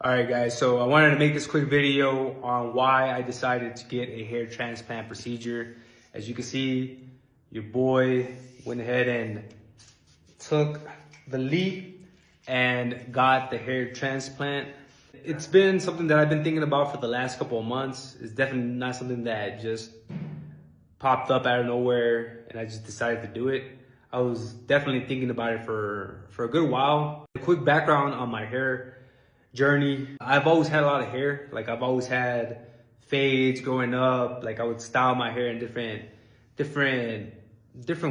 All right, guys, so I wanted to make this quick video on why I decided to get a hair transplant procedure. As you can see, your boy went ahead and took the leap and got the hair transplant. It's been something that I've been thinking about for the last couple of months. It's definitely not something that just popped up out of nowhere and I just decided to do it. I was definitely thinking about it for a good while. A quick background on my hair journey. I've always had a lot of hair. Like I've always had fades growing up. Like I would style my hair in different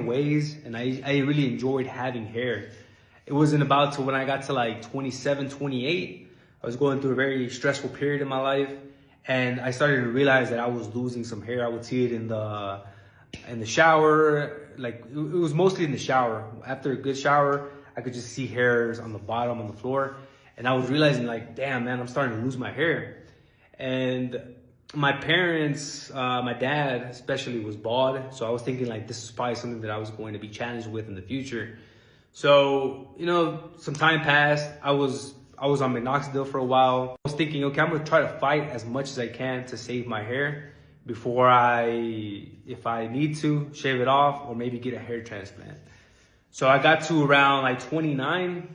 ways. And I really enjoyed having hair. It wasn't about till when I got to like 27, 28, I was going through a very stressful period in my life. And I started to realize that I was losing some hair. I would see it in the shower. Like it was mostly in the shower. After a good shower, I could just see hairs on the bottom, on the floor. And I was realizing like, damn, man, I'm starting to lose my hair. And my parents, my dad especially was bald. So I was thinking like, this is probably something that I was going to be challenged with in the future. So, you know, some time passed. I was on minoxidil for a while. I was thinking, okay, I'm gonna try to fight as much as I can to save my hair before if I need to, shave it off or maybe get a hair transplant. So I got to around like 29.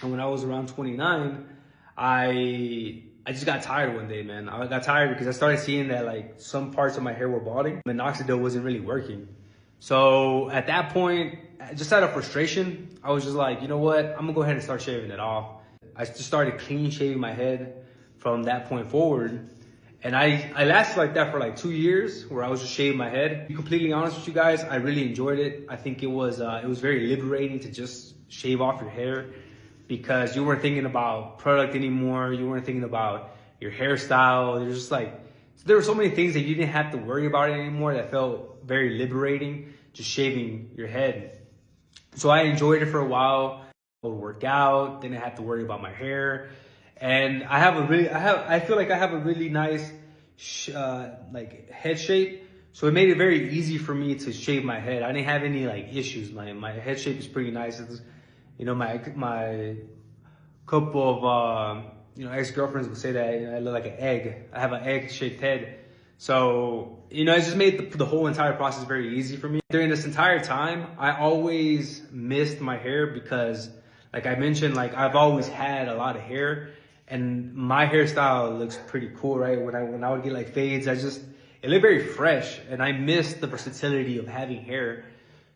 And when I was around 29, I just got tired one day, man. I got tired because I started seeing that like some parts of my hair were balding. Minoxidil wasn't really working. So at that point, just out of frustration, I was just like, you know what? I'm gonna go ahead and start shaving it off. I just started clean shaving my head from that point forward. And I lasted like that for like 2 years where I was just shaving my head. To be completely honest with you guys, I really enjoyed it. I think it was very liberating to just shave off your hair, because you weren't thinking about product anymore. You weren't thinking about your hairstyle. There's just like, there were so many things that you didn't have to worry about anymore that felt very liberating, just shaving your head. So I enjoyed it for a while. I would work out, didn't have to worry about my hair. And I feel like I have a really nice like head shape. So it made it very easy for me to shave my head. I didn't have any like issues. My head shape is pretty nice. You know, my couple of, ex-girlfriends would say that, you know, I look like an egg. I have an egg-shaped head. So, you know, it just made the whole entire process very easy for me. During this entire time, I always missed my hair because, like I mentioned, like I've always had a lot of hair and my hairstyle looks pretty cool, right? When I would get like fades, it looked very fresh, and I missed the versatility of having hair.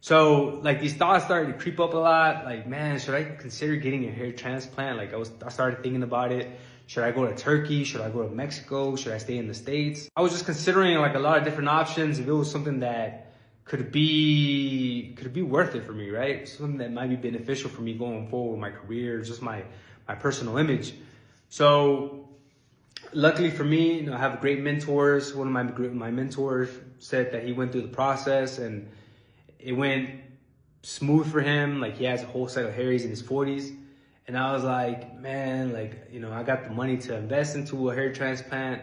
So like these thoughts started to creep up a lot. Like, man, should I consider getting a hair transplant? Like I started thinking about it. Should I go to Turkey? Should I go to Mexico? Should I stay in the States? I was just considering like a lot of different options. If it was something that could be worth it for me, right? Something that might be beneficial for me going forward with my career, just my personal image. So luckily for me, you know, I have great mentors. One of my mentors said that he went through the process and it went smooth for him. Like he has a whole set of hair. He's in his 40s. And I was like, man, like, you know, I got the money to invest into a hair transplant.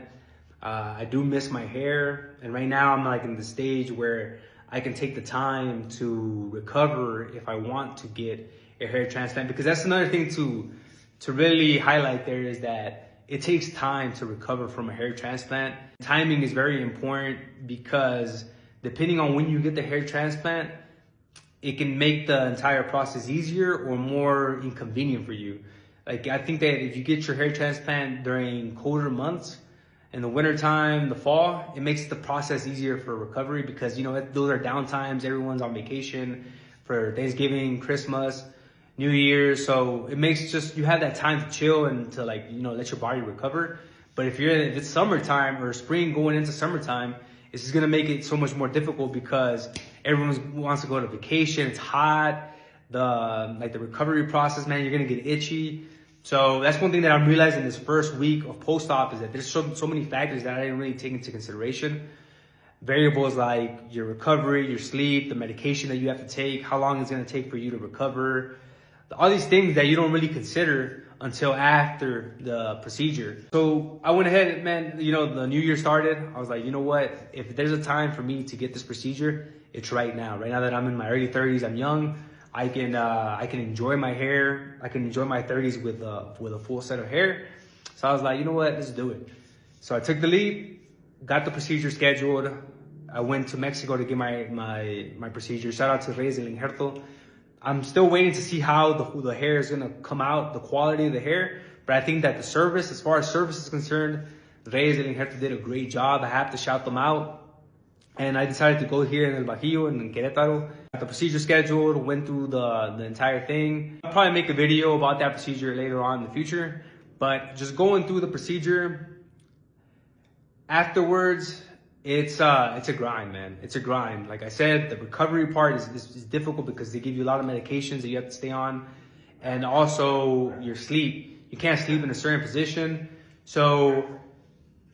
I do miss my hair. And right now I'm like in the stage where I can take the time to recover if I want to get a hair transplant. Because that's another thing to really highlight there, is that it takes time to recover from a hair transplant. Timing is very important because depending on when you get the hair transplant, it can make the entire process easier or more inconvenient for you. Like I think that if you get your hair transplant during colder months, in the wintertime, the fall, it makes the process easier for recovery because, you know, those are down times. Everyone's on vacation for Thanksgiving, Christmas, New Year's. So it makes you have that time to chill and to like, you know, let your body recover. But if it's summertime or spring going into summertime, it's just gonna make it so much more difficult because everyone wants to go to vacation. It's hot. The recovery process, man, you're gonna get itchy. So that's one thing that I'm realizing this first week of post-op, is that there's so many factors that I didn't really take into consideration. Variables like your recovery, your sleep, the medication that you have to take, how long it's gonna take for you to recover, all these things that you don't really consider until after the procedure. So I went ahead, man, you know, the new year started. I was like, you know what? If there's a time for me to get this procedure, it's right now. Right now that I'm in my early 30s, I'm young. I can enjoy my hair. I can enjoy my 30s with a full set of hair. So I was like, you know what, let's do it. So I took the leap, got the procedure scheduled. I went to Mexico to get my procedure. Shout out to Reyes del Injerto. I'm still waiting to see how the hair is gonna come out, the quality of the hair. But I think that the service, as far as service is concerned, Reyes del Injerto did a great job. I have to shout them out. And I decided to go here in El Bajío and in Querétaro. Got the procedure scheduled, went through the entire thing. I'll probably make a video about that procedure later on in the future. But just going through the procedure, afterwards, it's a grind, man. It's a grind. Like I said, the recovery part is difficult because they give you a lot of medications that you have to stay on. And also your sleep. You can't sleep in a certain position. So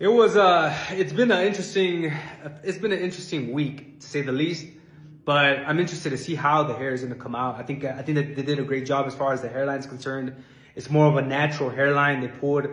it's been an interesting week, to say the least. But I'm interested to see how the hair is going to come out. I think that they did a great job as far as the hairline is concerned. It's more of a natural hairline. They pulled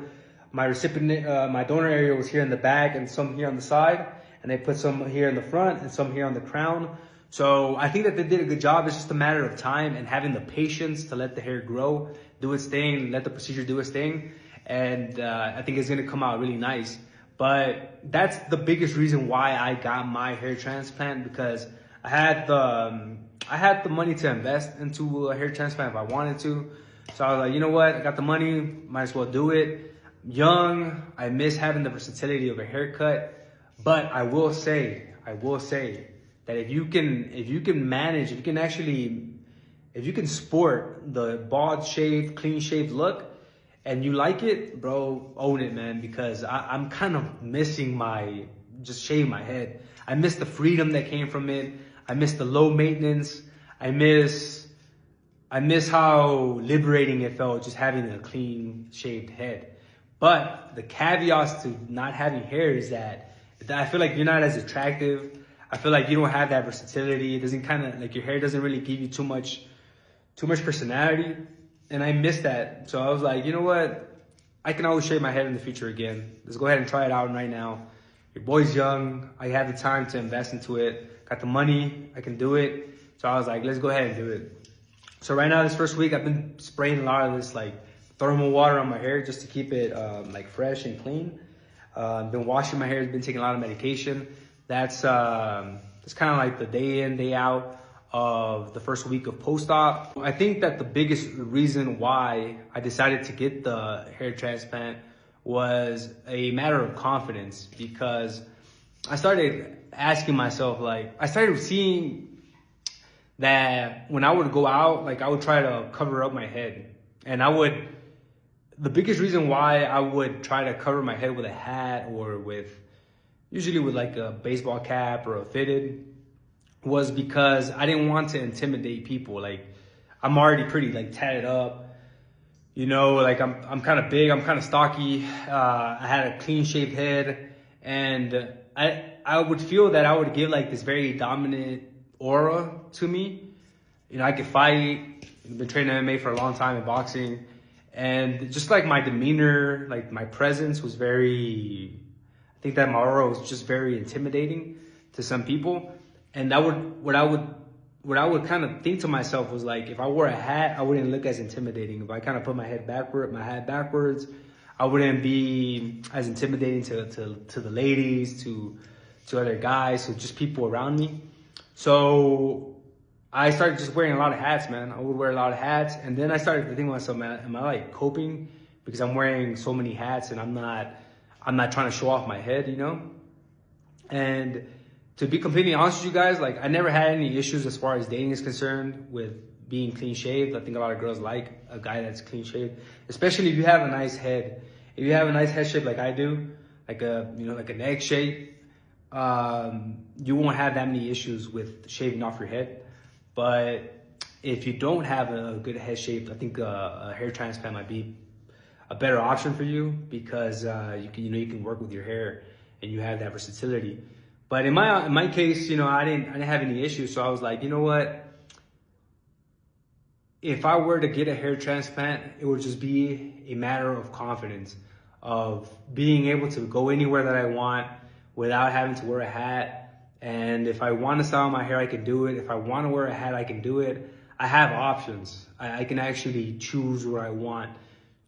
my recipient, my donor area was here in the back and some here on the side, and they put some here in the front and some here on the crown. So I think that they did a good job. It's just a matter of time and having the patience to let the hair grow, do its thing, let the procedure do its thing. And I think it's going to come out really nice. But that's the biggest reason why I got my hair transplant, because I had the money to invest into a hair transplant if I wanted to. So I was like, you know what? I got the money, might as well do it. I'm young, I miss having the versatility of a haircut. But I will say that if you can manage, if you can sport the bald shaved, clean shaved look, and you like it, bro, own it, man, because I'm kind of missing just shaving my head. I miss the freedom that came from it. I miss the low maintenance. I miss how liberating it felt just having a clean shaved head. But the caveats to not having hair is that I feel like you're not as attractive. I feel like you don't have that versatility. It doesn't your hair doesn't really give you too much personality. And I miss that. So I was like, you know what? I can always shave my head in the future again. Let's go ahead and try it out right now. Your boy's young. I have the time to invest into it. Got the money. I can do it. So I was like, let's go ahead and do it. So right now, this first week, I've been spraying a lot of this like thermal water on my hair just to keep it like fresh and clean. I've been washing my hair. Been taking a lot of medication. That's kind of like the day in, day out of the first week of post-op. I think that the biggest reason why I decided to get the hair transplant was a matter of confidence, because I started asking myself, like, I started seeing that when I would go out, like I would try to cover up my head. And the biggest reason why I would try to cover my head with a hat or usually with like a baseball cap or a fitted, was because I didn't want to intimidate people. Like, I'm already pretty like tatted up, you know, like I'm kind of big, I'm kind of stocky. I had a clean shaved head, and I would feel that I would give like this very dominant aura to me. You know, I could fight. I've been training MMA for a long time in boxing, and just like my demeanor, like my presence was I think that my aura was just very intimidating to some people. And what I would kind of think to myself was like, if I wore a hat, I wouldn't look as intimidating. If I kind of put my hat backwards, I wouldn't be as intimidating to the ladies, to other guys, to just people around me. So I started just wearing a lot of hats, man. I would wear a lot of hats, and then I started to think to myself, man, am I like coping because I'm wearing so many hats and I'm not trying to show off my head, you know? And to be completely honest with you guys, like I never had any issues as far as dating is concerned with being clean shaved. I think a lot of girls like a guy that's clean shaved, especially if you have a nice head. If you have a nice head shape like I do, like an egg shape, you won't have that many issues with shaving off your head. But if you don't have a good head shape, I think a hair transplant might be a better option for you, because you can work with your hair and you have that versatility. But in my case, you know, I didn't have any issues. So I was like, you know what? If I were to get a hair transplant, it would just be a matter of confidence, of being able to go anywhere that I want without having to wear a hat. And if I want to style my hair, I can do it. If I want to wear a hat, I can do it. I have options. I can actually choose where I want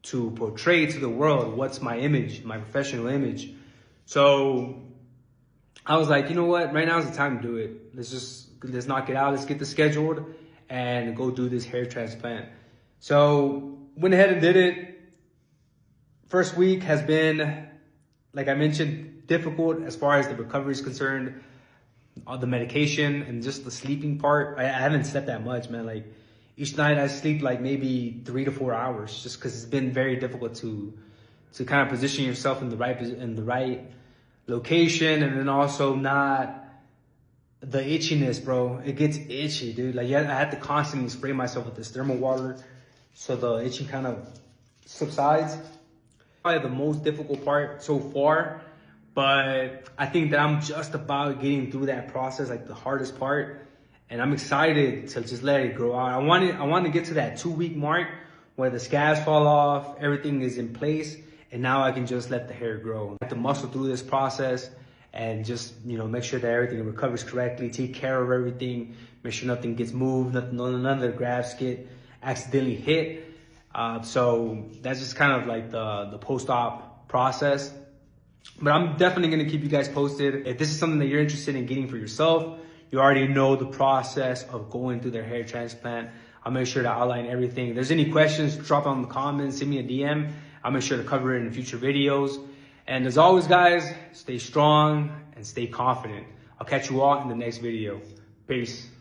to portray to the world what's my image, my professional image. So I was like, you know what? Right now is the time to do it. Let's knock it out. Let's get this scheduled and go do this hair transplant. So went ahead and did it. First week has been, like I mentioned, difficult as far as the recovery is concerned. The medication and just the sleeping part. I haven't slept that much, man. Like each night I sleep like maybe 3 to 4 hours, just because it's been very difficult to kind of position yourself in the right location, and then also not the itchiness, bro. It gets itchy, dude. Like I had to constantly spray myself with this thermal water so the itching kind of subsides. Probably the most difficult part so far, but I think that I'm just about getting through that process, like the hardest part, and I'm excited to just let it grow out. I want to get to that 2-week mark where the scabs fall off, everything is in place, and now I can just let the hair grow. I have to muscle through this process and just, you know, make sure that everything recovers correctly, take care of everything, make sure nothing gets moved, none of the grafts get accidentally hit. So that's just kind of like the post-op process. But I'm definitely going to keep you guys posted. If this is something that you're interested in getting for yourself, you already know the process of going through their hair transplant. I'll make sure to outline everything. If there's any questions, drop them in the comments, send me a DM. I'll make sure to cover it in future videos. And as always, guys, stay strong and stay confident. I'll catch you all in the next video. Peace.